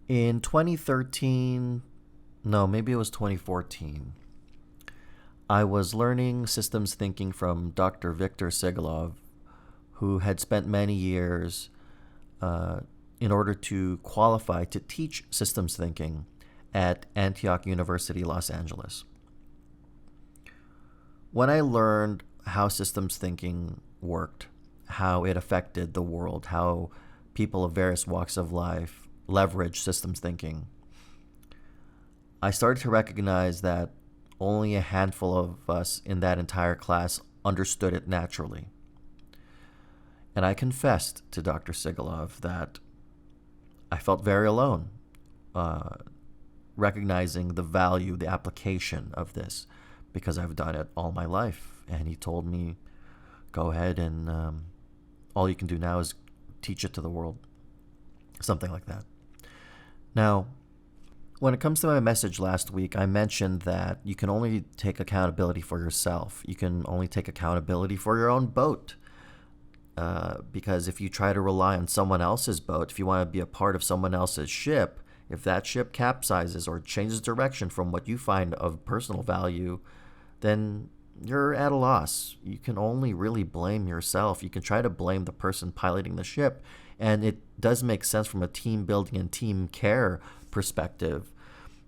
In 2013, no, maybe it was 2014, I was learning systems thinking from Dr. Viktor Sigalov, who had spent many years uh, in order to qualify to teach systems thinking at Antioch University, Los Angeles. When I learned how systems thinking worked, how it affected the world, how people of various walks of life leverage systems thinking, I started to recognize that only a handful of us in that entire class understood it naturally. And I confessed to Dr. Sigalov that I felt very alone, uh, recognizing the value, the application of this, because I've done it all my life. And he told me, go ahead and all you can do now is teach it to the world, something like that. Now, when it comes to my message last week, I mentioned that you can only take accountability for yourself. You can only take accountability for your own boat. Because if you try to rely on someone else's boat, if you want to be a part of someone else's ship, if that ship capsizes or changes direction from what you find of personal value, then you're at a loss. You can only really blame yourself. You can try to blame the person piloting the ship, and it does make sense from a team building and team care perspective.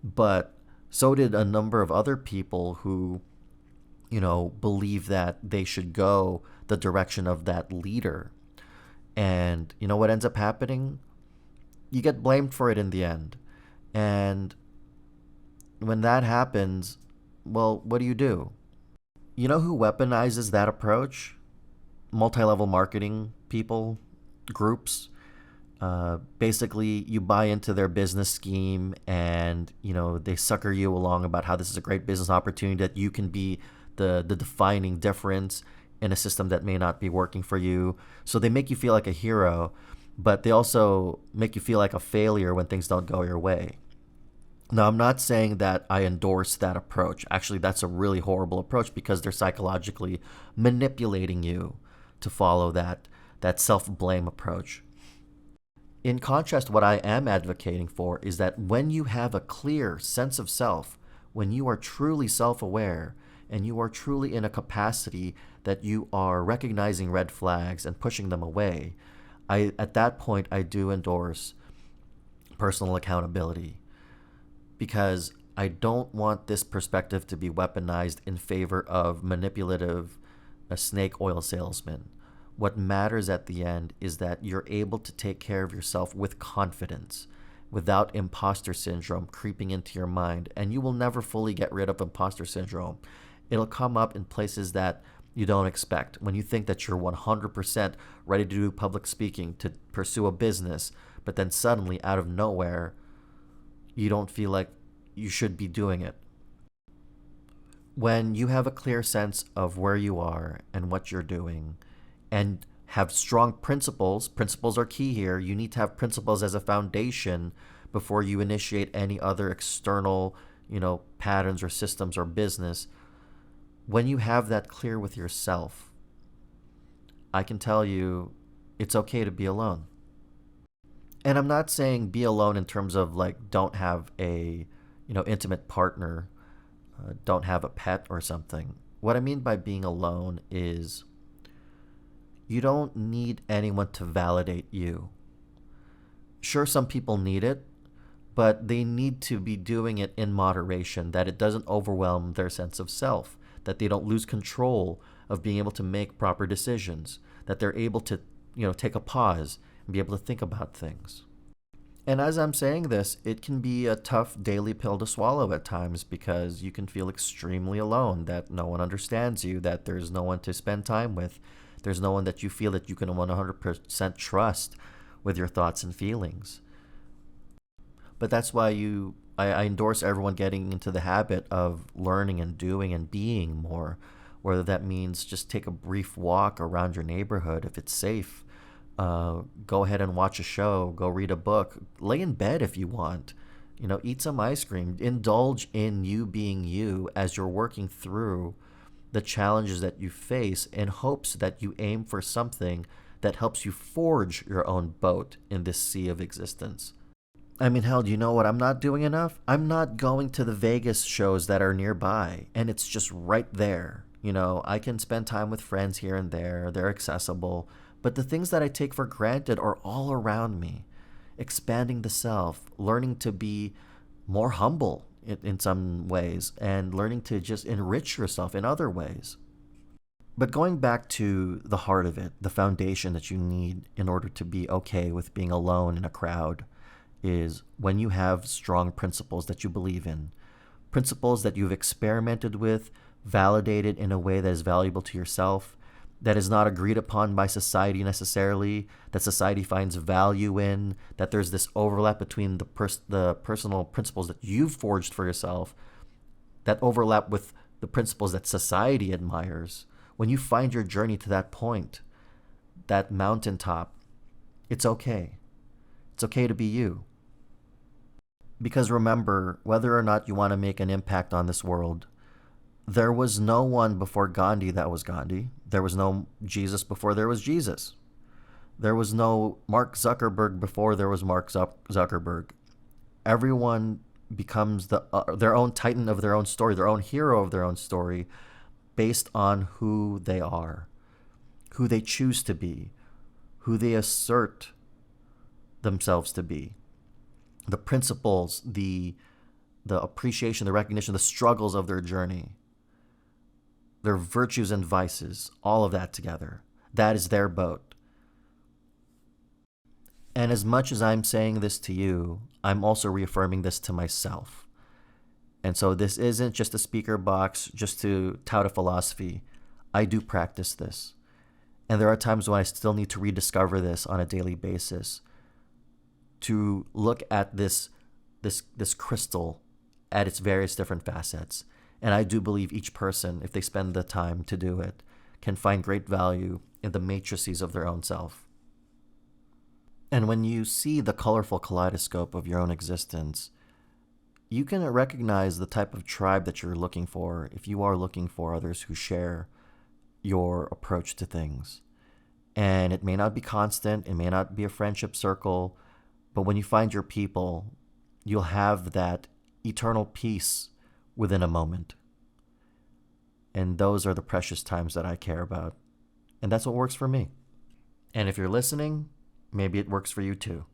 But so did a number of other people who, believe that they should go the direction of that leader. And you know what ends up happening? You get blamed for it in the end. And when that happens, well, what do you do? You know who weaponizes that approach? Multi-level marketing people, groups. Basically, you buy into their business scheme, and they sucker you along about how this is a great business opportunity, that you can be the defining difference in a system that may not be working for you. So they make you feel like a hero, but they also make you feel like a failure when things don't go your way. Now, I'm not saying that I endorse that approach. Actually, that's a really horrible approach, because they're psychologically manipulating you to follow that self-blame approach. In contrast, what I am advocating for is that when you have a clear sense of self, when you are truly self-aware, and you are truly in a capacity that you are recognizing red flags and pushing them away, at that point, I do endorse personal accountability, because I don't want this perspective to be weaponized in favor of manipulative, a snake oil salesman. What matters at the end is that you're able to take care of yourself with confidence, without imposter syndrome creeping into your mind. And you will never fully get rid of imposter syndrome. It'll come up in places that you don't expect. When you think that you're 100% ready to do public speaking, to pursue a business, but then suddenly, out of nowhere, you don't feel like you should be doing it. When you have a clear sense of where you are and what you're doing, and have strong principles, principles are key here. You need to have principles as a foundation before you initiate any other external, patterns or systems or business. When you have that clear with yourself, I can tell you it's okay to be alone. And I'm not saying be alone in terms of like don't have a, intimate partner, don't have a pet or something. What I mean by being alone is you don't need anyone to validate you. Sure, some people need it, but they need to be doing it in moderation, that it doesn't overwhelm their sense of self, that they don't lose control of being able to make proper decisions, that they're able to, take a pause and be able to think about things. And as I'm saying this, it can be a tough daily pill to swallow at times, because you can feel extremely alone, that no one understands you, that there's no one to spend time with, there's no one that you feel that you can 100% trust with your thoughts and feelings. But that's why I endorse everyone getting into the habit of learning and doing and being more, whether that means just take a brief walk around your neighborhood if it's safe. Go ahead and watch a show, go read a book, lay in bed if you want, eat some ice cream, indulge in you being you as you're working through the challenges that you face, in hopes that you aim for something that helps you forge your own boat in this sea of existence. I mean, hell, do you know what I'm not doing enough? I'm not going to the Vegas shows that are nearby, and it's just right there. I can spend time with friends here and there, they're accessible, but the things that I take for granted are all around me. Expanding the self, learning to be more humble in some ways, and learning to just enrich yourself in other ways. But going back to the heart of it, the foundation that you need in order to be okay with being alone in a crowd is when you have strong principles that you believe in, principles that you've experimented with, validated in a way that is valuable to yourself, that is not agreed upon by society necessarily, that society finds value in, that there's this overlap between the personal principles that you've forged for yourself, that overlap with the principles that society admires. When you find your journey to that point, that mountaintop, it's okay. It's okay to be you. Because remember, whether or not you want to make an impact on this world, there was no one before Gandhi that was Gandhi. There was no Jesus before there was Jesus. There was no Mark Zuckerberg before there was Mark Zuckerberg. Everyone becomes their own titan of their own story, their own hero of their own story, based on who they are, who they choose to be, who they assert themselves to be. The principles, the appreciation, the recognition, the struggles of their journey, their virtues and vices, all of that together. That is their boat. And as much as I'm saying this to you, I'm also reaffirming this to myself. And so this isn't just a speaker box just to tout a philosophy. I do practice this. And there are times when I still need to rediscover this on a daily basis, to look at this crystal at its various different facets. And I do believe each person, if they spend the time to do it, can find great value in the matrices of their own self. And when you see the colorful kaleidoscope of your own existence, you can recognize the type of tribe that you're looking for if you are looking for others who share your approach to things. And it may not be constant, it may not be a friendship circle, but when you find your people, you'll have that eternal peace within a moment. And those are the precious times that I care about. And that's what works for me. And if you're listening, maybe it works for you too.